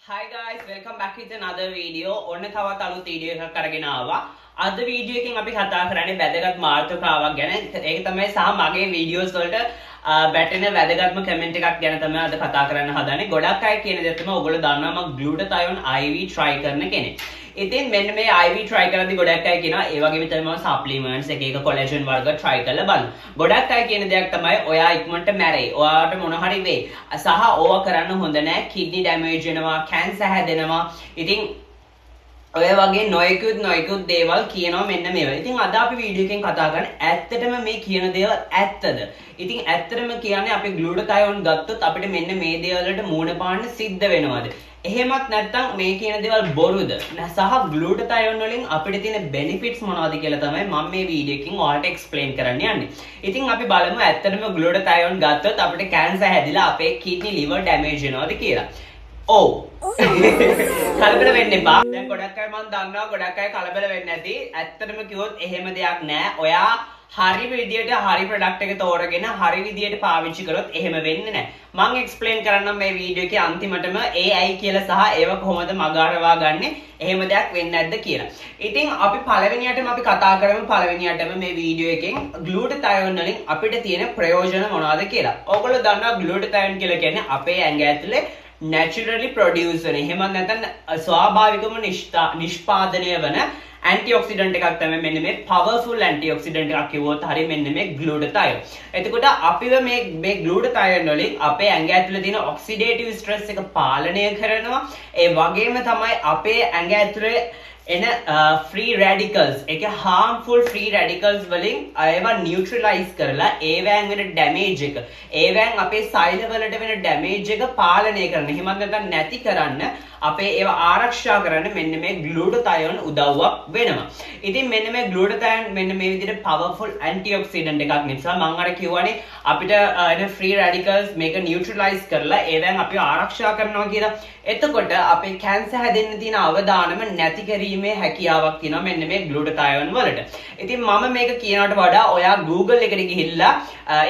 Hi guys, welcome back with another video. ඔන්න තවත් අලුත් වීඩියෝ එකක් අරගෙන ආවා. අද වීඩියෝ එකෙන් අපි කතා කරන්නේ වැදගත් මාතෘකාවක් ගැන. ඒක තමයි සහ මගේ වීඩියෝස් වලට බැටෙන වැදගත්ම කමෙන්ට් එකක් ගැන තමයි අද කතා කරන්න හදන්නේ. ගොඩක් අය කියන දේ තමයි ඔයගොල්ලෝ දන්නවා මම glutathione IV try කරන කෙනෙක්. ඉතින් මෙන්න මේ IV try කරද්දි ගොඩක් අය කියනවා ඒ වගේම තමයි මම supplements එක collagen වර්ග try කරලා බලන්න. ගොඩක් අය කියන දෙයක් තමයි ඔයා ඉක්මනට මැරෙයි. ඔයාට මොන හරි වෙයි. සහ ඕවා කරන්න හොඳ නැහැ. kidney damage වෙනවා, cancer හැදෙනවා. ඉතින් ඔය වගේ නොයෙකුත් දේවල් කියනවා මෙන්න මේවා. ඉතින් අද අපි වීඩියෝ එකෙන් කතා කරන්නේ ඇත්තටම මේ කියන දේවල් ඇත්තද? ඉතින් ඇත්තටම කියන්නේ අපි glutathione ගත්තොත් අපිට මෙන්න මේ දේවල් වලට මූණ පාන්න සිද්ධ වෙනවද? එහෙමත් නැත්නම් මේ කියන දේවල් බොරුද? සහ glutathione වලින් අපිට තියෙන benefits මොනවද කියලා තමයි මම මේ වීඩියෝ එකකින් ඔයාලට explain කරන්න යන්නේ. ඉතින් අපි බලමු ඇත්තටම glutathione ගත්තොත් අපිට cancer හැදිලා අපේ kidney liver damage වෙනවද කියලා. ඔව්. කලබල වෙන්න එපා. දැන් ගොඩක් අය මම දන්නවා ගොඩක් අය කලබල වෙන්නේ නැති. ඇත්තටම කිව්වොත් එහෙම දෙයක් නෑ. ඔයා හරි විදියට හරි ප්‍රොඩක්ට් එක තෝරගෙන හරි විදියට පාවිච්චි කරොත් එහෙම වෙන්නේ නැහැ. මම එක්ස්ප්ලেইন කරන්නම් මේ වීඩියෝ එකේ අන්තිමටම ඒ ඇයි කියලා සහ ඒව කොහොමද මගහරවා ගන්නෙ එහෙම දෙයක් වෙන්නේ නැද්ද කියලා. ඉතින් අපි පළවෙනියටම අපි කතා කරමු පළවෙනියටම මේ වීඩියෝ එකෙන් glutathione වලින් අපිට තියෙන ප්‍රයෝජන මොනවද කියලා. ඕගොල්ලෝ දන්නවා glutathione කියලා කියන්නේ අපේ ඇඟ ඇතුලේ naturally produce වෙන එහෙම නැත්නම් ස්වාභාවිකවම නිෂ්පාදනය වන antioxidant එකක් තමයි මෙන්න මේ powerful antioxidant එකක් කිව්වොත් හරිය මෙන්න මේ glutathione. එතකොට අපිව මේ glutathione වලින් අපේ ඇඟ ඇතුලේ තියෙන oxidative stress එක පාලනය කරනවා. ඒ වගේම තමයි අපේ ඇඟ ඇතුලේ එන free radicals එක harmful free radicals වලින් ඒවා neutralize කරලා ඒවෙන් වෙන damage එක ඒවෙන් අපේ සෛල වලට වෙන damage එක පාලනය කරන එහෙමත් නැත්නම් නැති කරන්න අපේ ඒවා ආරක්ෂා කරන්න මෙන්න මේ glutathione උදව්වක් වෙනවා. ඉතින් මෙන්න මේ glutathione මෙන්න මේ විදිහට powerful antioxidant එකක් නිසා මම අර කියවනේ අපිට එන free radicals මේක neutralize කරලා ඒවෙන් අපි ආරක්ෂා කරනවා කියලා. එතකොට අපේ cancer හැදෙන්න තියෙන අවදානම නැති කිරීමේ හැකියාවක් තියෙනවා මෙන්න මේ glutathione වලට. ඉතින් මම මේක කියනවට වඩා ඔයා Google එකට ගිහිල්ලා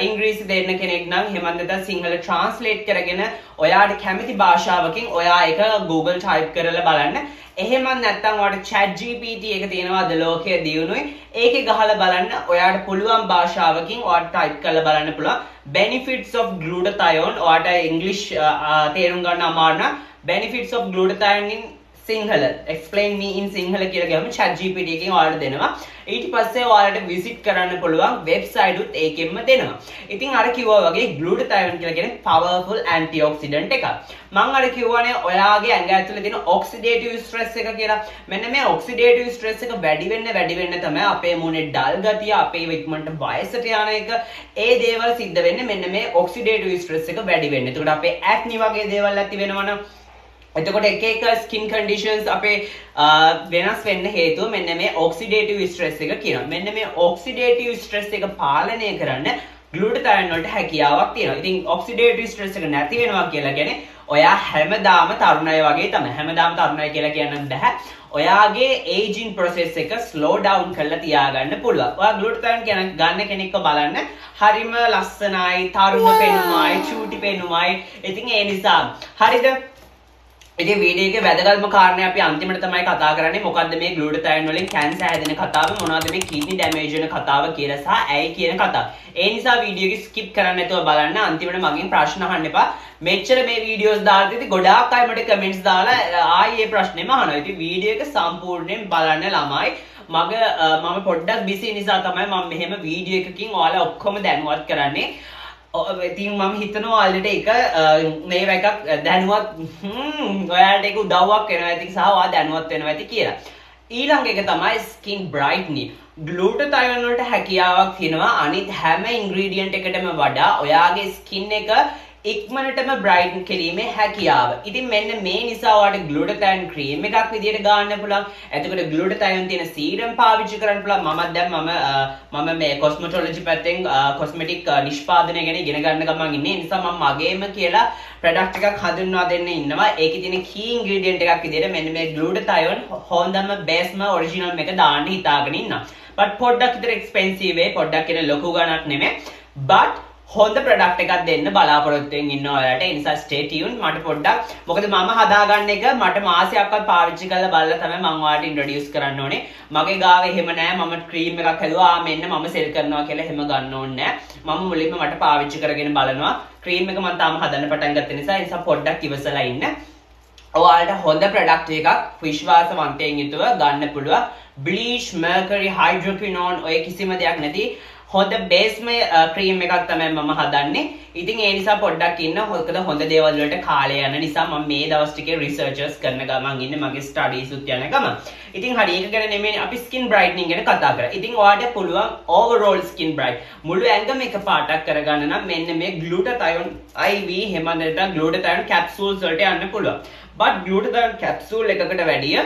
ඉංග්‍රීසි දෙන්න කෙනෙක් නම් එහෙමත් නැත්නම් සිංහල translate කරගෙන ඔයාට කැමති භාෂාවකින් ඔයා ඒක Google type කරලා බලන්න. එහෙම නැත්නම් ඔයාලට chat GPT එක තියෙනවා අද ලෝකයේ දියුණුවේ. ඒකේ ගහලා බලන්න ඔයාට පුළුවන් භාෂාවකින් ඔයාට type කරලා බලන්න පුළුවන්. benefits of glutathione ඔයාට English තේරුම් ගන්න අමාරු නම් benefits of glutathione in Sinhala explain me in Sinhala කියලා ගියාම chat GPT එකෙන් ඔයාලට දෙනවා. ඊට පස්සේ ඔයාලට visit කරන්න පුළුවන් website උත් ඒකෙන්ම දෙනවා. ඉතින් අර කිව්වා වගේ glutathione කියලා කියන්නේ powerful antioxidant එකක්. මම අර කිව්වනේ ඔයාගේ ඇඟ ඇතුලේ තියෙන oxidative stress එක කියලා. මෙන්න මේ oxidative stress එක වැඩි වෙන්න තමයි අපේ මොනේ dull ගතිය, අපේ ඉක්මනට වයසට යන එක, ඒ දේවල් සිද්ධ වෙන්නේ මෙන්න මේ oxidative stress එක වැඩි වෙන්න. එතකොට අපේ acne වගේ දේවල් ඇති වෙනවනම් එතකොට එක skin conditions අපේ වෙනස් වෙන්න හේතුව මෙන්න මේ oxidative stress එක කියනවා. මෙන්න මේ oxidative stress එක පාලනය කරන්න glutathione වලට හැකියාවක් තියෙනවා. ඉතින් oxidative stress එක නැති වෙනවා කියලා කියන්නේ ඔයා හැමදාම තරුණය වගේ තමයි. හැමදාම තරුණය කියලා කියන්න බෑ. ඔයාගේ aging process එක slow down කරලා තියාගන්න පුළුවන්. ඔයා glutathione ගන්න කෙනෙක්ව බලන්න හරිම ලස්සනයි, තරුණ පෙනුමයි, චූටි පෙනුමයි. ඉතින් ඒ නිසා හරිද? ඉතින් වීඩියෝ එකේ වැදගත්ම කාරණේ අපි අන්තිමට තමයි කතා කරන්නේ මොකද්ද මේ glutathione වලින් cancer හැදෙන කතාව මොනවද මේ kidney damage වෙන කතාව කියලා සහ ඇයි කියන කතාව. ඒ නිසා වීඩියෝ එක skip කරන්න නැතුව බලන්න අන්තිමට මගෙන් ප්‍රශ්න අහන්න එපා. මෙච්චර මේ වීඩියෝස් දාද්දී ගොඩාක් අය මට කමෙන්ට්ස් දාලා ආයි මේ ප්‍රශ්නේම අහනවා. ඉතින් වීඩියෝ එක සම්පූර්ණයෙන් බලන්න ළමයි. මම පොඩ්ඩක් busy නිසා තමයි මම මෙහෙම වීඩියෝ එකකින් ඔයාලා ඔක්කොම දැනුවත් කරන්නේ. ඉතින් මම හිතනවා ඔයාලට ඒක මේව එකක් දැනුවත් ඔයාලට ඒක උදව්වක් වෙනවා ඇති සහ ඔයා දැනුවත් වෙනවා ඇති කියලා. ඊළඟ එක තමයි skin brightening. glutathione වලට හැකියාවක් තියෙනවා අනිත් හැම ingredient එකටම වඩා ඔයාගේ skin එක ඉක්මනටම brighten කිරීමේ හැකියාව. ඉතින් මෙන්න මේ නිසා ඔයාලට glutathione cream එකක් විදියට ගන්න පුළුවන්. එතකොට glutathione තියෙන serum පාවිච්චි කරන්න පුළුවන්. මම මේ cosmetology පැත්තෙන් cosmetic නිෂ්පාදනය ගැන ඉගෙන ගන්න ගමන් ඉන්නේ. ඒ නිසා මම මගේම කියලා product එකක් හඳුන්වා දෙන්න ඉන්නවා. ඒකේ තියෙන key ingredient එකක් විදියට මෙන්න මේ glutathione හොඳම bestම original එක දාන්න හිතාගෙන ඉන්නවා. but පොඩ්ඩක් විතර expensive වෙයි. පොඩ්ඩක් කියන ලොකු ගණක් නෙමෙයි. but හොඳ ප්‍රොඩක්ට් එකක් දෙන්න බලාපොරොත්තු වෙමින් ඉන්නවා ඔයාලට. ඒ නිසා stay tuned. මට පොඩ්ඩක් මොකද මම හදාගන්න එක මට මාසයක්වත් පාවිච්චි කරලා බලලා තමයි මම ඔයාලට ඉන්ට්‍රොඩියුස් කරන්න ඕනේ. මගේ ගාව එහෙම නෑ. මම ක්‍රීම් එකක් හැදුවා මෙන්න මම සෙල් කරනවා කියලා එහෙම ගන්න ඕනේ නෑ. මම මුලින්ම මට පාවිච්චි කරගෙන බලනවා. ක්‍රීම් එක මම තාම හදන්න පටන් ගත්ත නිසා ඒ නිසා පොඩ්ඩක් ඉවසලා ඉන්න. ඔයාලට හොඳ ප්‍රොඩක්ට් එකක් විශ්වාසවන්තයෙන් යුතුව ගන්න පුළුවන්. Bleach, Mercury, Hydroquinone ඔය කිසිම දෙයක් නැති හොඳ බේස්ම ක්‍රීම් එකක් තමයි මම හදන්නේ. ඉතින් ඒ නිසා පොඩ්ඩක් ඉන්න. මොකද හොඳ දේවල් වලට කාලය යන නිසා මම මේ දවස් ටිකේ රිසර්චර්ස් කරන ගමන් ඉන්නේ. මගේ ස්ටඩීස් උත් යන ගමන්. ඉතින් හරි ඒක ගැන නෙමෙයි අපි ස්කින් බ්‍රයිට්නින් ගැන කතා කරා. ඉතින් ඔයාලට පුළුවන් ඕවර්ऑल ස්කින් බ්‍රයිට් මුළු ඇඟම එක පාටක් කරගන්න නම් මෙන්න මේ ග්ලූටතයෝන් IV එහෙම නැත්නම් ග්ලූටතයෝන් කැප්සූල්ස් වලට යන්න පුළුවන්. but glutathione capsule එකකට වැඩිය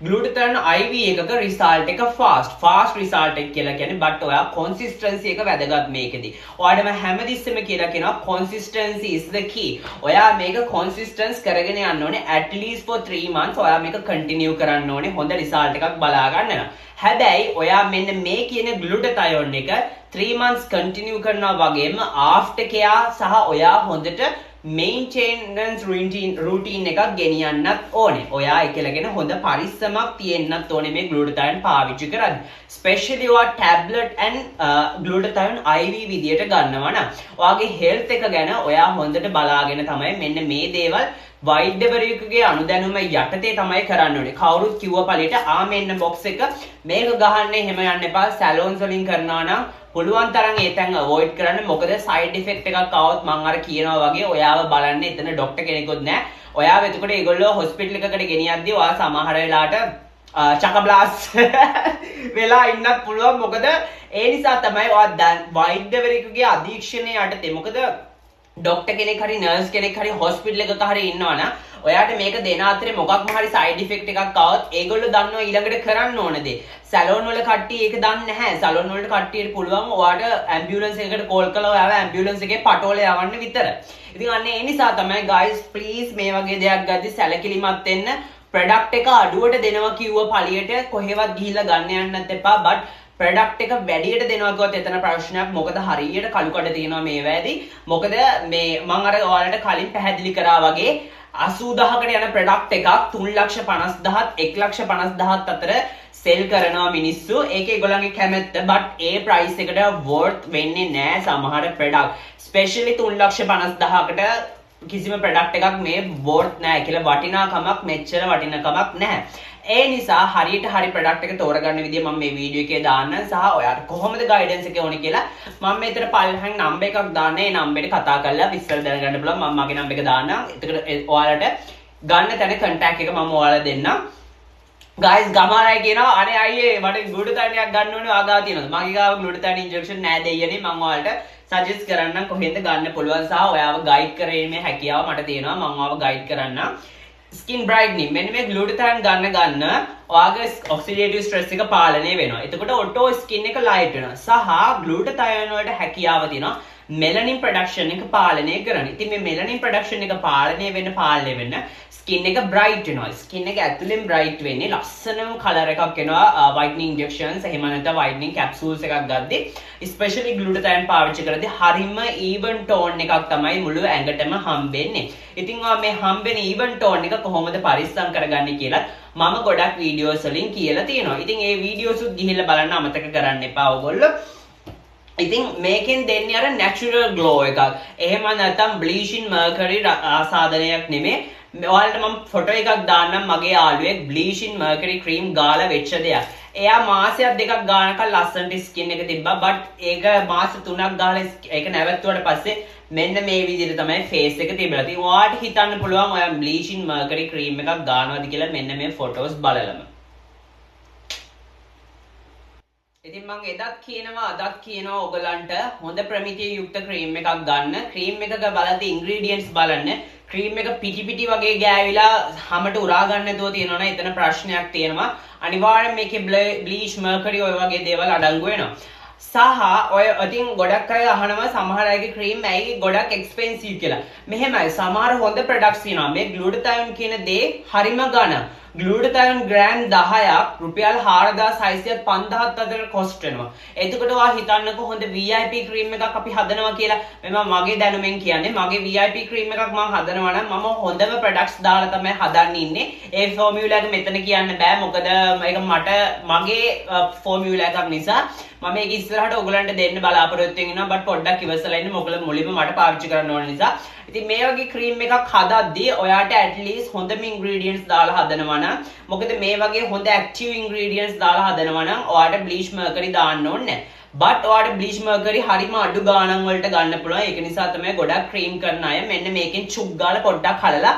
glutathione IV එකක result එක fast result එක කියලා කියන්නේ but ඔයා consistency එක වැදගත් මේකෙදි. ඔයාලට මම හැමතිස්සෙම කියලා කියනවා consistency is the key. ඔයා මේක consistent කරගෙන යන්න ඕනේ at least for 3 months. ඔයා මේක continue කරන්න ඕනේ හොඳ result එකක් බලා ගන්න නම්. හැබැයි ඔයා මෙන්න මේ කියන glutathione එක 3 months continue කරනවා වගේම after care සහ ඔයා හොඳට maintenance routine එකක් ගෙනියන්නත් ඕනේ. ඔයා එකලගෙන හොඳ පරිස්සමක් තියෙන්නත් ඕනේ මේ glutathione පාවිච්චි කරද්දී. especially ඔයා tablet and glutathione IV විදියට ගන්නවා නම් ඔයාගේ health එක ගැන ඔයා හොඳට බලාගෙන තමයි මෙන්න මේ දේවල් වෛද්‍යවරයෙකුගේ අනුදැනුම යටතේ තමයි කරන්න ඕනේ. කවුරුත් කිව්ව පළියට මෙන්න box එක මේක ගහන්න එහෙම යන්න එපා. salons වලින් කරනවා නම් පුළුවන් තරම් ඒ තැන් අවොයිඩ් කරන්න. මොකද සයිඩ් ඉෆෙක්ට් එකක් ආවොත් මම අර කියනවා වගේ ඔයාව බලන්න එතන ડોක්ටර් කෙනෙකුත් නැහැ. ඔයාව එතකොට ඒගොල්ලෝ හොස්පිටල් එකකට ගෙනියද්දී ඔයා සමහර වෙලාවට චකබ්ලාස් වෙලා ඉන්නත් පුළුවන්. මොකද ඒ නිසා තමයි ඔයා වෛද්‍යවරයෙකුගේ අධීක්ෂණය යටතේ මොකද ડોක්ටර් කෙනෙක් හරි නර්ස් කෙනෙක් හරි හොස්පිටල් එකක හරි ඉන්නවනම් ඔයාට මේක දෙන අතරේ මොකක්ම හරි සයිඩ් ඉෆෙක්ට් එකක් ආවොත් ඒගොල්ලෝ දන්නවා ඊළඟට කරන්න ඕන දේ. සැලෝන් වල කට්ටිය ඒක දන්නේ නැහැ. සැලෝන් වලට කට්ටියට පුළුවන් ඔයාට ඇම්බියුලන්ස් එකකට කෝල් කරලා ඔයාව ඇම්බියුලන්ස් එකේ පටෝලේ යවන්න විතර. ඉතින් අන්න ඒ නිසා තමයි guys please මේ වගේ දෙයක් ගද්දි සැලකිලිමත් වෙන්න. ප්‍රොඩක්ට් එක අඩුවට දෙනවා කිව්ව පළියට කොහෙවත් ගිහිල්ලා ගන්න යන්නත් එපා. but ප්‍රොඩක්ට් එක වැඩියට දෙනවා කිව්වොත් එතන ප්‍රශ්නයක්. මොකද හරියට කළු කඩ තියෙනවා මේ වැදී. මොකද මේ මම අර ඔයාලට කලින් පැහැදිලි කරා වගේ 80000කට යන ප්‍රොඩක්ට් එකක් 3,50,000ත් 1,50,000ත් අතර සෙල් කරනවා මිනිස්සු. ඒක ඒගොල්ලන්ගේ කැමැත්ත. but ඒ ප්‍රයිස් එකට worth වෙන්නේ නැහැ සමහර ප්‍රොඩක්ට්. especially 3,50,000කට කිසිම ප්‍රොඩක්ට් එකක් මේ worth නැහැ කියලා වටිනාකමක් මෙච්චර වටිනාකමක් නැහැ. ඒ නිසා හරියට හරි ප්‍රොඩක්ට් එක තෝරගන්න විදිය මම මේ වීඩියෝ එකේ දාන්නම්. සහ ඔයාලට කොහොමද ගයිඩන්ස් එක ඕනේ කියලා මම මෙතන පල්ලෙහාන් නම්බර් එකක් දාන්න. ඒ නම්බර් එකට කතා කරලා විස්තර දැනගන්න පුළුවන්. මම මගේ නම්බර් එක දාන්නම්. එතකොට ඔයාලට ගන්න තැන contact එක මම ඔයාලට දෙන්නම්. guys ගමාරයි කියනවා අනේ අයියේ මට ග්ලූටතයිනයක් ගන්න ඕනේ ආගාව තියෙනවා. මගේ ගාව ග්ලූටතයින ඉන්ජෙක්ෂන් නෑ දෙයියනේ. මම ඔයාලට සජෙස්ට් කරන්නම් කොහෙන්ද ගන්න පුළුවන් සහ ඔයාව ගයිඩ් කරීමේ හැකියාව මට තියෙනවා. මම ඔයාව ගයිඩ් කරන්නම්. ස්කින් බ්‍රයිට්නින් මෙන්න මේ ග්ලූටතයින් ගන්න ඔයාගේ ඔක්සිඩේටිව් ස්ට්‍රෙස් එක පාලනය වෙනවා. එතකොට ඔටෝ ස්කින් එක ලයිට් වෙනවා. සහ ග්ලූටතයින් වලට හැකියාව තියෙනවා මෙලනින් ප්‍රොඩක්ෂන් එක පාලනය කරන්න. ඉතින් මේ මෙලනින් ප්‍රොඩක්ෂන් එක පාලනය වෙන්න ස්කින් එක බ්‍රයිට් වෙනවා. ස්කින් එක ඇතුලෙන් බ්‍රයිට් වෙන්නේ ලස්සනම කලර් එකක් එනවා. වයිටනින් ඉන්ජෙක්ෂන්ස් එහෙම නැත්නම් වයිටනින් කැප්සූල්ස් එකක් ගද්දි ස්පෙෂලි ග්ලූටතයින් පාවිච්චි කරද්දී හරිම ඊවන් ටෝන් එකක් තමයි මුළු ඇඟටම හම්බෙන්නේ. ඉතින් මේ හම්බෙන ඊවන් ටෝන් එක කොහොමද පරිස්සම් කරගන්නේ කියලා මම ගොඩක් වීඩියෝස් වලින් කියලා තියෙනවා. ඉතින් ඒ වීඩියෝස් උත් ගිහිල්ලා බලන්න අමතක කරන්න එපා ඔයගොල්ලෝ. ඉතින් මේකෙන් දෙන්නේ අර natural glow එකක්. එහෙම නැත්නම් bleaching mercury ආසාදනයක් නෙමෙයි. ඔයාලට මම ෆොටෝ එකක් දාන්නම් මගේ යාළුවෙක් bleaching mercury cream ගාලා වෙච්ච දෙයක්. එයා මාසයක් දෙකක් ගානකල් ලස්සනට ස්කින් එක තිබ්බා. but ඒක මාස 3ක් ගාලා ඒක නැවතුවට පස්සේ මෙන්න මේ විදිහට තමයි face එක තිබිලා. ඉතින් ඔයාලට හිතන්න පුළුවන් ඔයා bleaching mercury cream එකක් ගන්නවද කියලා මෙන්න මේ ෆොටෝස් බලලම. ඉතින් මම එදත් කියනවා අදත් කියනවා ඔයගලන්ට හොඳ ප්‍රමිතිය යුක්ත ක්‍රීම් එකක් ගන්න. ක්‍රීම් එකක බලද්දී ඉන්ග්‍රීඩියන්ට්ස් බලන්න. ක්‍රීම් එක පිටි වගේ ගෑවිලා හැමට උරා ගන්න නැතුව තියෙනවනේ එතන ප්‍රශ්නයක් තියෙනවා. අනිවාර්යෙන් මේකේ බ්ලීච් මර්කරි ඔය වගේ දේවල් අඩංගු වෙනවා. සහ ඔය ඉතින් ගොඩක් අය අහනවා සමහර අයගේ ක්‍රීම් ඇයි ගොඩක් එක්ස්පෙන්සිව් කියලා. මෙහෙමයි සමහර හොඳ ප්‍රොඩක්ට්ස් තියෙනවා. මේ ග්ලූටතයින් කියන දේ හරිම ගන්න. ග්ලූටතයෝන් ග්‍රෑම් 10ක් රුපියල් 4600ත් 5000ත් අතර කොස්ට් වෙනවා. එතකොට ඔයා හිතන්නකෝ හොඳ VIP ක්‍රීම් එකක් අපි හදනවා කියලා. මම මගේ දැනුමෙන් කියන්නේ මගේ VIP ක්‍රීම් එකක් මම හදනවා නම් මම හොඳම ප්‍රොඩක්ට්ස් දාලා තමයි හදන්න ඉන්නේ. ඒ ෆෝමියුලා එක මෙතන කියන්න බෑ. මොකද මේක මට මගේ ෆෝමියුලා එකක් නිසා මම මේක ඉස්සරහට ඔයගලන්ට දෙන්න බලාපොරොත්තු වෙනවා. බට් පොඩ්ඩක් ඉවසලා ඉන්න. මොකද මුලින්ම මට පාවිච්චි කරන්න ඕන නිසා. ඉතින් මේ වගේ ක්‍රීම් එකක් හදද්දී ඔයාට at least හොඳම ingredients දාලා හදනවා නම් මොකද මේ වගේ හොඳ active ingredients දාලා හදනවා නම් ඔයාට bleach mercury දාන්න ඕනේ නැහැ. but ඔයාට bleach mercury හරිම අඩු ගාණන් වලට ගන්න පුළුවන්. ඒක නිසා තමයි ගොඩක් ක්‍රීම් කරන අය මෙන්න මේකෙන් චුක් ගාලා පොඩ්ඩක් හලලා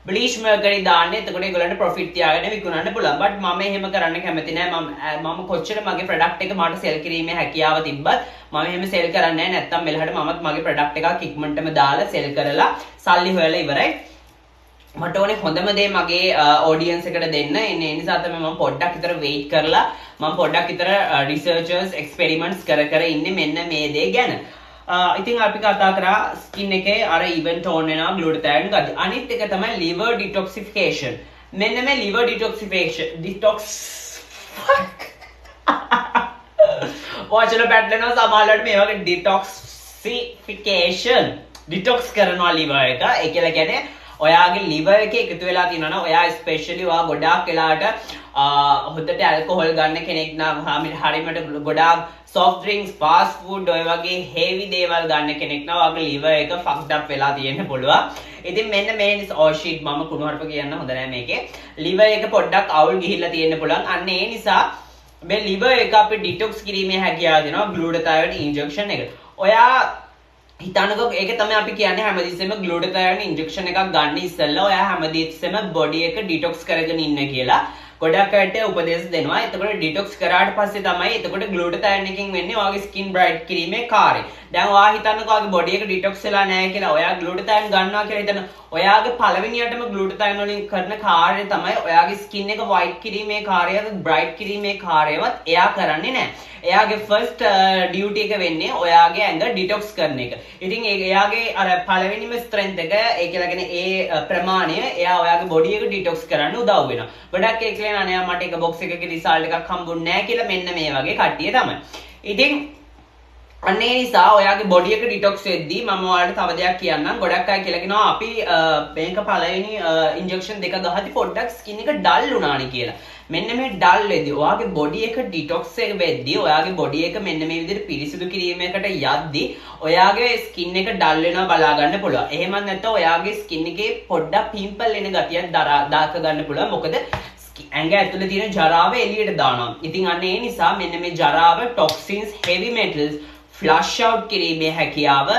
bleach mercury දාන්න. එතකොට ඒගොල්ලන්ට profit තියාගෙන විකුණන්න පුළුවන්. but මම එහෙම කරන්න කැමති නැහැ. මම කොච්චර මගේ product එක මට sell කිරීමේ හැකියාව තිබ්බත් මම එහෙම sell කරන්නේ නැහැ. නැත්තම් මෙලහට මමත් මගේ product එකක් ඉක්මනටම දාලා sell කරලා සල්ලි හොයලා ඉවරයි. මට ඕනේ හොඳම දේ මගේ audience එකට දෙන්න. ඒ නිසා තමයි මම පොඩ්ඩක් විතර wait කරලා මම පොඩ්ඩක් විතර researchers experiments කර ඉන්නේ මෙන්න මේ දේ ගැන. ඉතින් අපි කතා කරා ස්කින් එකේ අර even tone වෙනවා glutathione ගන්න. අනිත් එක තමයි liver detoxification. මෙන්න මේ liver වචන පැටලෙනවා සමහරවිට මේ වගේ detoxification detox කරනවා liver එක. ඒ කියලා කියන්නේ ඔයාගේ liver එකේ එකතු වෙලා තියෙනවා නම් ඔයා especially ඔයා ගොඩාක් වෙලාවට හොඳට alcohol ගන්න කෙනෙක් නම් හරියට ගොඩාක් soft drinks fast food ඔය වගේ heavy දේවල් ගන්න කෙනෙක් නම් ඔයාගේ liver එක fucked up වෙලා තියෙන්න පුළුවන්. ඉතින් මෙන්න මේ shit මම කුණුහරුප කියන්න හොඳ නැහැ මේකේ. liver එක පොඩ්ඩක් අවුල් ගිහිල්ලා තියෙන්න පුළුවන්. අන්න ඒ නිසා මේ liver එක අපි detox කිරීමේ හැකියාව දෙනවා glutathione injection එක. ඔයා හිතන්නකෝ ඒක තමයි අපි කියන්නේ හැමදෙස්සෙම glutathione injection එකක් ගන්න ඉස්සෙල්ලා ඔයා හැමදෙස්සෙම body එක detox කරගෙන ඉන්න කියලා ගොඩක් අයට උපදෙස් දෙනවා. එතකොට detox කරාට පස්සේ තමයි එතකොට glutathione එකකින් වෙන්නේ ඔයාගේ skin bright කිරීමේ කාර්යය. දැන් ඔයා හිතන්නකෝ ඔයාගේ body එක detox වෙලා නැහැ කියලා ඔයා glutathione ගන්නවා කියලා හිතන ඔයාගේ පළවෙනියටම glutathione වලින් කරන කාර්යය තමයි ඔයාගේ skin එක white කිරීමේ කාර්යය bright කිරීමේ කාර්යවත් එයා කරන්නේ නැහැ. එයාගේ first duty එක වෙන්නේ ඔයාගේ ඇඟ detox කරන එක. ඉතින් එයාගේ අර පළවෙනිම strength එක ඒ කියලා කියන්නේ ඒ ප්‍රමාණය එයා ඔයාගේ body එක detox කරන්න උදව් වෙනවා. ගොඩක් ඒ කියන්නේ අනේ මට එක box එකකේ result එකක් හම්බුන්නේ නැහැ කියලා මෙන්න මේ වගේ කට්ටිය තමයි. ඉතින් අනේ නිසා ඔයාගේ බොඩි එක ඩිටොක්ස් වෙද්දී මම ඔයාලට තව දෙයක් කියන්නම්. ගොඩක් අය කියලා කියනවා අපි මේක පළවෙනි ඉන්ජෙක්ෂන් දෙක ගහද්දී පොඩ්ඩක් ස්කින් එක ඩල් වුණානි කියලා. මෙන්න මේ ඩල් වෙද්දී ඔයාගේ බොඩි එක ඩිටොක්ස් එක වෙද්දී ඔයාගේ බොඩි එක මෙන්න මේ විදිහට පිරිසිදු කිරීමකට යද්දී ඔයාගේ ස්කින් එක ඩල් වෙනවා බලා ගන්න පුළුවන්. එහෙම නැත්නම් ඔයාගේ ස්කින් එකේ පොඩ්ඩක් පිම්පල් එන ගතියක් දාක ගන්න පුළුවන්. මොකද ඇඟ ඇතුලේ තියෙන ජරාව එළියට දානවා. ඉතින් අන්න ඒ නිසා මෙන්න මේ ජරාව toxins heavy metals flush out කිරීමේ හැකියාව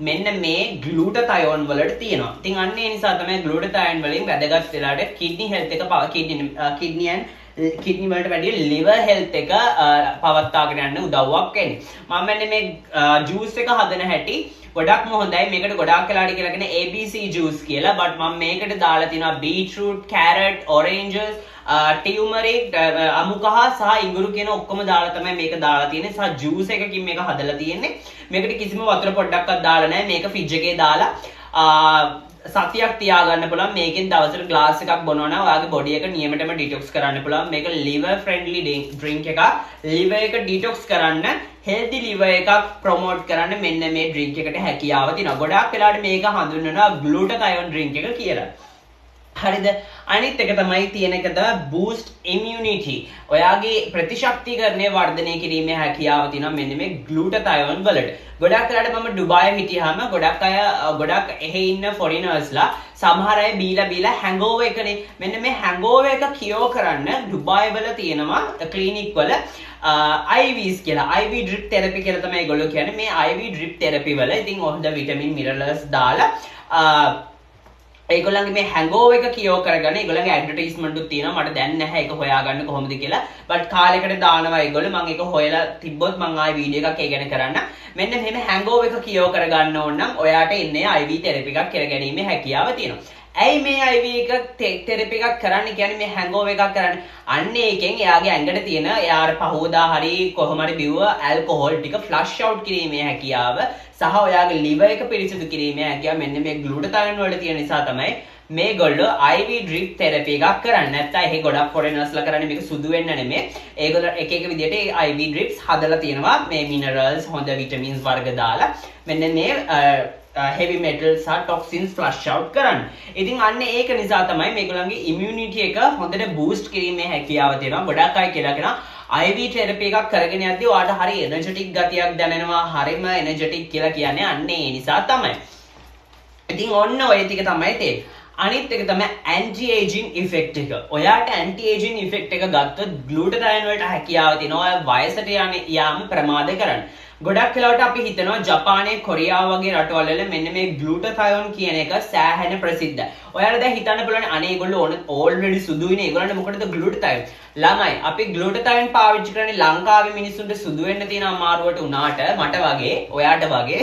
මෙන්න මේ glutathione වලට තියෙනවා. ඉතින් අන්න ඒ නිසා තමයි glutathione වලින් වැදගත් වෙලාට kidney health එක kidney වලට වැඩිය liver health එක පවත්වාගෙන යන්න උදව්වක් වෙන්නේ. මම මෙන්න මේ juice එක හදන හැටි ගොඩක්ම හොඳයි. මේකට ගොඩාක් වෙලාට කියලා කියන ABC juice කියලා. but මම මේකට දාලා තියෙනවා beetroot, carrot, oranges, turmeric, අමුකහ සහ ඉඟුරු කියන ඔක්කොම දාලා තමයි මේක දාලා තියෙන්නේ. සහ juice එකකින් මේක හදලා තියෙන්නේ. මේකට කිසිම වතුර පොඩ්ඩක්වත් දාලා නැහැ. මේක fridge එකේ දාලා සතියක් තියාගන්න පුළුවන්. මේකෙන් දවසට glass එකක් බොනවා නම් ඔයාගේ body එක නියමටම detox කරන්න පුළුවන්. මේක liver friendly drink එකක්. liver එක detox කරන්න healthy liver එකක් promote කරන්න මෙන්න මේ drink එකට හැකියාව තියෙනවා. ගොඩාක් වෙලාවට මේක හඳුන්වනවා glutathione drink එක කියලා. හරිද? අනිත් එක තමයි තියෙන එක තමයි boost immunity. ඔයාගේ ප්‍රතිශක්තිකරණය වර්ධනය කිරීමේ හැකියාව තියෙනවා මෙන්න මේ glutathione වලට. ගොඩක් වෙලාවට මම ඩුබායි හිටියාම ගොඩක් එහි ඉන්න foreigners-ලා සමහර අය බීලා hangover එකනේ. මෙන්න මේ hangover එක කියෝ කරන්න ඩුබායි වල තියෙනවා ක්ලිනික් වල IVs කියලා. IV drip therapy කියලා තමයි ඒගොල්ලෝ කියන්නේ. මේ IV drip therapy වල ඉතින් හොඳ vitamin minerals දාලා ඒගොල්ලන්ගේ මේ hangover එක කියෝ කරගන්න ඒගොල්ලන්ගේ ඇඩ්වර්ටයිස්මන්ට් උත් තියෙනවා. මට දැන් නැහැ ඒක හොයාගන්න කොහොමද කියලා. බට් කාලයකට දානවා ඒගොල්ලෝ. මම ඒක හොයලා තිබ්බොත් මම ආයෙ වීඩියෝ එකක් ඒ ගැන කරන්න. මෙන්න මෙහෙම hangover එක කියෝ කරගන්න ඕන නම් ඔයාට ඉන්නේ IV තෙරපි එකක් කරගැනීමේ හැකියාව තියෙනවා. ඇයි මේ IV එක තෙරපි එකක් කරන්න කියන්නේ මේ hangover එකක් කරන්න? අන්න ඒකෙන් එයාගේ ඇඟට තියෙන එයාට පහෝදා හරි කොහොම හරි බිව්ව ඇල්කොහොල් ටික ෆ්ලෂ් අවුට් කිරීමේ හැකියාව සහ ඔයාගේ liver එක පිරිසිදු කිරීමේ හැකියාව මෙන්න මේ glutathione වල තියෙන නිසා තමයි මේගොල්ලෝ IV drip therapy එකක් කරන්නේ. නැත්නම් එහෙ ගොඩක් foreigners ලා කරන්නේ මේක සුදු වෙන්න නෙමෙයි. ඒගොල්ලෝ එක එක විදිහට IV drips හදලා තියෙනවා. මේ minerals හොඳ vitamins වර්ග දාලා මෙන්න මේ heavy metals සහ toxins flush out කරන්න. ඉතින් අන්න ඒක නිසා තමයි මේගොල්ලන්ගේ immunity එක හොඳට boost කිරීමේ හැකියාව තියෙනවා. ගොඩක් අය කියලා කියනවා IV therapy එකක් කරගෙන යද්දී ඔයාට හරි energetic ගතියක් දැනෙනවා. හරිම energetic කියලා කියන්නේ අන්න ඒ නිසා තමයි. ඉතින් ඔන්න ඔය ටික තමයි තියෙන්නේ. අනිත් එක තමයි anti aging effect එක. ඔයාට anti aging effect එක ගත්තොත් glutathione වලට හැකියාව තියෙනවා වයසට යාම ප්‍රමාද කරන්න. ගොඩක් වෙලාවට අපි හිතනවා ජපානයේ කොරියාව වගේ රටවල් වල මෙන්න මේ glutathione කියන එක සෑහෙන ප්‍රසිද්ධයි. ඔයාලා දැන් හිතන්න පුළුවන් අනේ ඒගොල්ලෝ already සුදුයිනේ ඒගොල්ලන්ට මොකටද glutathione? ළමයි අපි glutathione පාවිච්චි කරන්නේ ලංකාවේ මිනිස්සුන්ට සුදු වෙන්න තියෙන අමාරුවට උනාට මට වගේ ඔයාට වගේ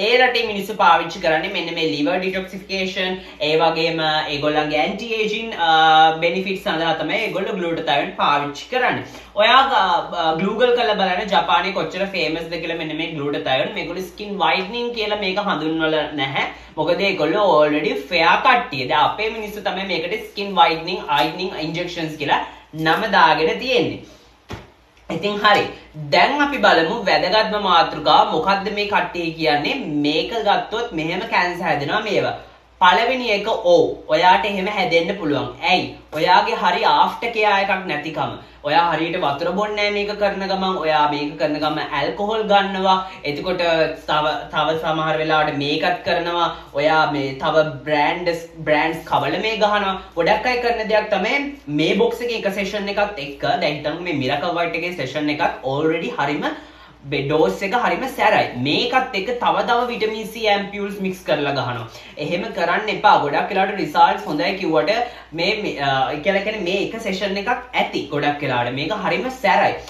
ඒ රටේ මිනිස්සු පාවිච්චි කරන්නේ මෙන්න මේ liver detoxification ඒ වගේම ඒගොල්ලන්ගේ anti aging benefits සඳහා තමයි ඒගොල්ලෝ glutathione පාවිච්චි කරන්නේ. ඔයා Google කරලා බලන්න ජපානයේ කොච්චර famous ද කියලා මෙන්න මේ glutathione මේගොල්ලෝ skin whitening කියලා මේක හඳුන්වලා නැහැ. මොකද ඒගොල්ලෝ already fair කට්ටිය. දැන් අපේ මිනිස්සු තමයි මේකට skin whitening injections කියලා නම දාගෙන තියෙන්නේ. ඉතින් හරි. දැන් අපි බලමු වැදගත්ම මාතෘකාව මොකද්ද මේ කට්ටිය කියන්නේ. මේක ගත්තොත් මෙහෙම කැන්සර් හැදෙනවා මේවා. පළවෙනි එක ඔයාට එහෙම හැදෙන්න පුළුවන්. ඇයි? ඔයාගේ හරි ආෆ්ටර් කෙයා එකක් නැතිකම. ඔයා හරියට වතුර බොන්නේ නැහැ මේක කරන ගමන්. ඔයා මේක කරන ගමන් ඇල්කොහොල් ගන්නවා. එතකොට තව සමහර වෙලාවට මේකත් කරනවා. ඔයා මේ තව බ්‍රෑන්ඩ්ස් කවල මේ ගහනවා. ගොඩක් අය කරන දෙයක් තමයි මේ බොක්ස් එකේ එක සෙෂන් එකත් එක්ක දැන් හිතමු මේ මිරකල් වයිට් එකේ සෙෂන් එකත් already හරිම ඩෝස් එක හරිම සැරයි. මේකත් එක්ක තව විටමින් C ඇම්පියුල්ස් මික්ස් කරලා ගහනවා. එහෙම කරන්න එපා. ගොඩක් වෙලාවට රිසල්ට්ස් හොඳයි කිව්වට මේ කියලා කියන්නේ මේ එක සෙෂන් එකක් ඇති. ගොඩක් වෙලාවට මේක හරිම සැරයි.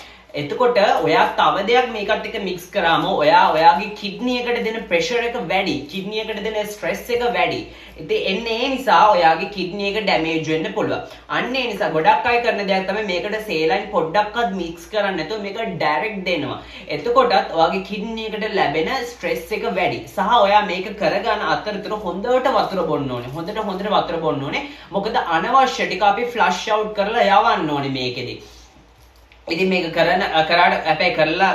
එතකොට ඔයා තව දෙයක් මේකත් එක්ක මික්ස් කරාම ඔයාගේ කිඩ්නි එකට දෙන ප්‍රෙෂර් එක වැඩි. කිඩ්නි එකට දෙන ස්ට්‍රෙස් එක වැඩි. ඉතින් එන්නේ ඒ නිසා ඔයාගේ කිඩ්නි එක ඩැමේජ් වෙන්න පුළුවන්. අන්න ඒ නිසා ගොඩක් අය කරන දෙයක් තමයි මේකට සේලයින් පොඩ්ඩක්වත් මික්ස් කරන්නේ නැතුව මේක ඩයිරෙක්ට් දෙනවා. එතකොටත් ඔයාගේ කිඩ්නි එකට ලැබෙන ස්ට්‍රෙස් එක වැඩි. සහ ඔයා මේක කරගන්න අතරතුර හොඳට වතුර බොන්න ඕනේ. හොඳට වතුර බොන්න ඕනේ. මොකද අනවශ්‍ය ටික අපි ෆ්ලෂ් අවුට් කරලා යවන්න ඕනේ මේකෙදි. ඉතින් මේක කරාට අපේ කරලා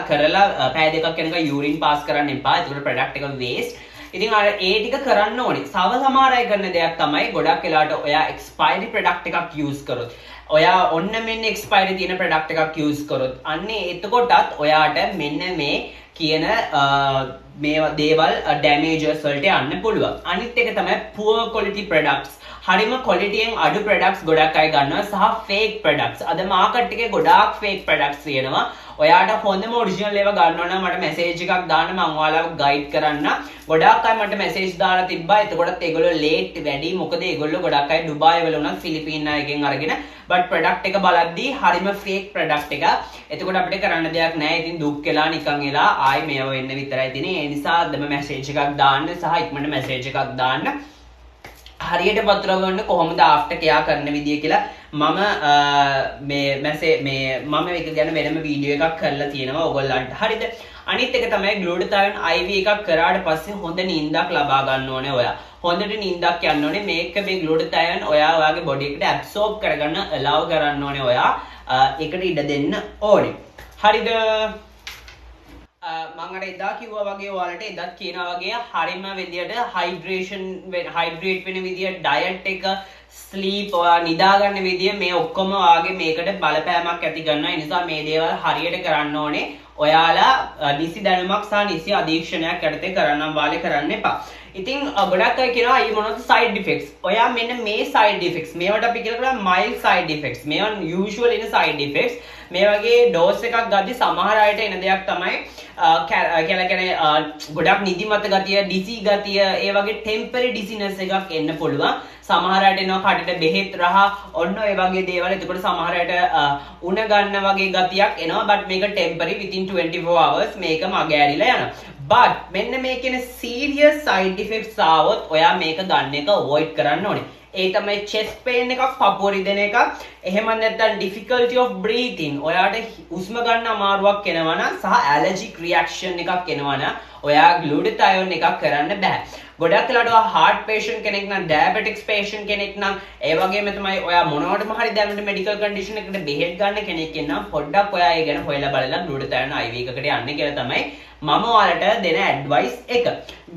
පැය දෙකක් යනකම් යූරින් පාස් කරන්න එපා. ඒකට ප්‍රොඩක්ට් එක වේස්ට්. ඉතින් අර ඒ ටික කරන්න ඕනේ. සමහර අය කරන දෙයක් තමයි ගොඩක් වෙලාවට ඔයා එක්ස්පයරි ප්‍රොඩක්ට් එකක් යූස් කරොත්. ඔයා ඔන්න මෙන්න එක්ස්පයරි තියෙන ප්‍රොඩක්ට් එකක් යූස් කරොත් අන්නේ එතකොටත් ඔයාට මෙන්න මේ කියන මේ දේවල් ඩැමේජස් වලට යන්න පුළුවන්. අනිත් එක තමයි poor quality products. හරිම ක්වොලිටියෙන් අඩු ප්‍රොඩක්ට්ස් ගොඩක් අය ගන්නවා සහ ෆේක් ප්‍රොඩක්ට්ස්. අද මාකට් එකේ ගොඩාක් ෆේක් ප්‍රොඩක්ට්ස් තියෙනවා. ඔයාට හොඳම ඔරිජිනල් ඒවා ගන්නවා නම් මට මැසේජ් එකක් දාන්න මම ඔයාලව ගයිඩ් කරන්න. ගොඩාක් අය මට මැසේජ් දාලා තිබ්බා. එතකොටත් ඒගොල්ලෝ ලේට් වැඩි. මොකද ඒගොල්ලෝ ගොඩක් අය ඩුබායි වල උනත් ෆිලිපීන් අයගෙන් අරගෙන බට් ප්‍රොඩක්ට් එක බලද්දී හරිම ෆේක් ප්‍රොඩක්ට් එක. එතකොට අපිට කරන්න දෙයක් නැහැ. ඉතින් දුක් වෙලා නිකන් එලා ආයි මේව වෙන්න විතරයි තියෙන්නේ. ඒ නිසා අදම මැසේජ් එකක් දාන්න සහ ඉක්මනට මැසේජ් එකක් දාන්න. හරියට වතුර ගන්න කොහොමද ආෆ්ටර් කෙයා කරන විදිය කියලා මම මම ඒක ගැන වෙනම වීඩියෝ එකක් කරලා තියෙනවා ඔයගොල්ලන්ට. හරිද? අනිත් එක තමයි glutathione IV එකක් කරාට පස්සේ හොඳ නිින්දක් ලබා ගන්න ඕනේ ඔයා. හොඳට නිින්දක් යන්න ඕනේ. මේක මේ glutathione ඔයාගේ බොඩි එකට ඇබ්සෝබ් කරගන්න allow කරන්න ඕනේ ඔයා. ඒකට ඉඩ දෙන්න ඕනේ. හරිද? මම අර එදා කිව්වා වගේ ඔයාලට එදත් කියනවා වගේ හරිම විදියට හයිඩ්‍රේට් වෙන විදිය ඩයට් එක ස්ලීප් ඔයා නිදා ගන්න විදිය මේ ඔක්කොම ඔයාගේ මේකට බලපෑමක් ඇති කරනවා. ඒ නිසා මේ දේවල් හරියට කරන්න ඕනේ. ඔයාලා නිසි දැනුමක් සහ නිසි අධීක්ෂණයක් යටතේ කරන්නම් වාලේ කරන්න එපා. ඉතින් ගොඩක් අය කියනවා අයි මොනවද side effects. ඔයා මෙන්න මේ side effects මේවට අපි කියලා mild side effects. මේවා usual ඉන side effects. මේ වගේ ඩෝස් එකක් ගද්දි සමහර අයට එන දෙයක් තමයි කියලා කියන්නේ ගොඩක් නිදිමත ගතිය, ඩිසි ගතිය, ඒ වගේ ටෙම්පරරි ඩිසිනස් එකක් එන්න පුළුවන්. සමහර අයට එනවා කටට බෙහෙත් රහ ඔන්න ඔය වගේ දේවල්. එතකොට සමහර අයට උණ ගන්න වගේ ගතියක් එනවා. but මේක temporary within 24 hours මේක මග ඇරිලා යනවා. but මෙන්න මේ කියන serious side effects ආවොත් ඔයා මේක ගන්න එක avoid කරන්න ඕනේ. ඒ තමයි chest pain එකක්, පපුව රිදෙන එකක්, එහෙම නැත්නම් difficulty of breathing. ඔයාට හුස්ම ගන්න අමාරුවක් එනවා නම් සහ allergic reaction එකක් එනවා නම් ඔයා glutathione එකක් කරන්න බෑ. ගොඩක් වෙලාවට ඔයා heart patient කෙනෙක් නම් diabetics patient කෙනෙක් නම් ඒ වගේම තමයි ඔයා මොනවටම හරි දැනට medical condition එකකට බෙහෙත් ගන්න කෙනෙක් නම් පොඩ්ඩක් ඔයා ඒ ගැන හොයලා බලලා glutathione IV එකකට යන්න කියලා තමයි මම ඔයාලට දෙන advice එක.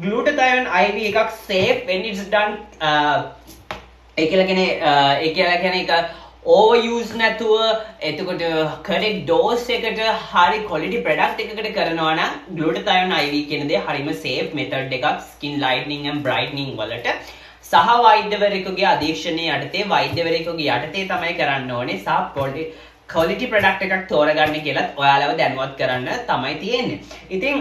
glutathione IV එකක් safe when it's done ඒ කියලා කියන්නේ ඒක overuse නැතුව එතකොට correct dose එකට හරි quality product එකකට කරනවා නම් glutathione IV කියන දේ හරිම safe method එකක් skin lightening and brightening වලට සහ වෛද්‍යවරයෙකුගේ අධීක්ෂණයේ යටතේ වෛද්‍යවරයෙකුගේ යටතේ තමයි කරන්න ඕනේ සහ quality product එකක් තෝරගන්න කියලාත් ඔයාලව දැනුවත් කරන්න තමයි තියෙන්නේ. ඉතින්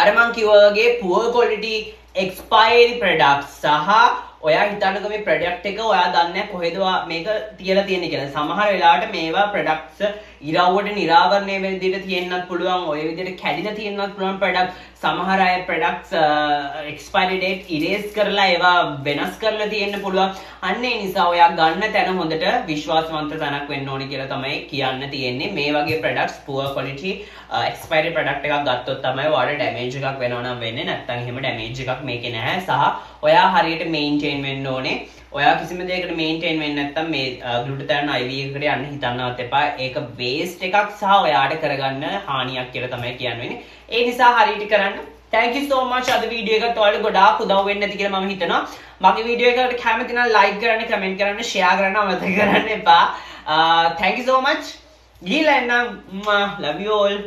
අර මං කිව්වා වගේ poor quality expiry products සහ ඔයා හිතන්නකෝ මේ ප්‍රොඩක්ට් එක ඔයා දන්නේ කොහෙද මේක තියලා තියෙන්නේ කියලා. සමහර වෙලාවට මේවා ප්‍රොඩක්ට්ස් ඉරවුවට නිරාවරණය වෙන විදිහට තියෙන්නත් පුළුවන්. ඔය විදිහට කැඩිලා තියෙන්නත් පුළුවන් ප්‍රොඩක්ට්. සමහර අය ප්‍රොඩක්ට්ස් එක්ස්පයරි ඩේට් ඉරේස් කරලා ඒවා වෙනස් කරලා තියෙන්න පුළුවන්. අන්න ඒ නිසා ඔයා ගන්න තැන හොඳට විශ්වාසවන්ත තැනක් වෙන්න ඕනේ කියලා තමයි කියන්න තියෙන්නේ. මේ වගේ products poor quality expiry product එකක් ගත්තොත් තමයි ඔයාලට damage එකක් වෙනව නම් වෙන්නේ. නැත්නම් එහෙම damage එකක් මේකේ නැහැ. සහ ඔයා හරියට maintain වෙන්න ඕනේ. ඔයා කිසිම දෙයකට maintain වෙන්නේ නැත්නම් මේ glutathione IV එකකට යන්න හිතන්නවත් එපා. ඒක waste එකක් සහ ඔයාට කරගන්න හානියක් කියලා තමයි කියන්නේ. ඒ නිසා හරියට කරන්න. Thank you so much. අද වීඩියෝ එකට ඔයාලට ගොඩාක් උදව් වෙන්න ඇති කියලා මම හිතනවා. මගේ වීඩියෝ එකට කැමති නම් like කරන්න, comment කරන්න, share කරන්න අමතක කරන්න එපා. Thank you so much. ගිහලා එන්න. Love you all.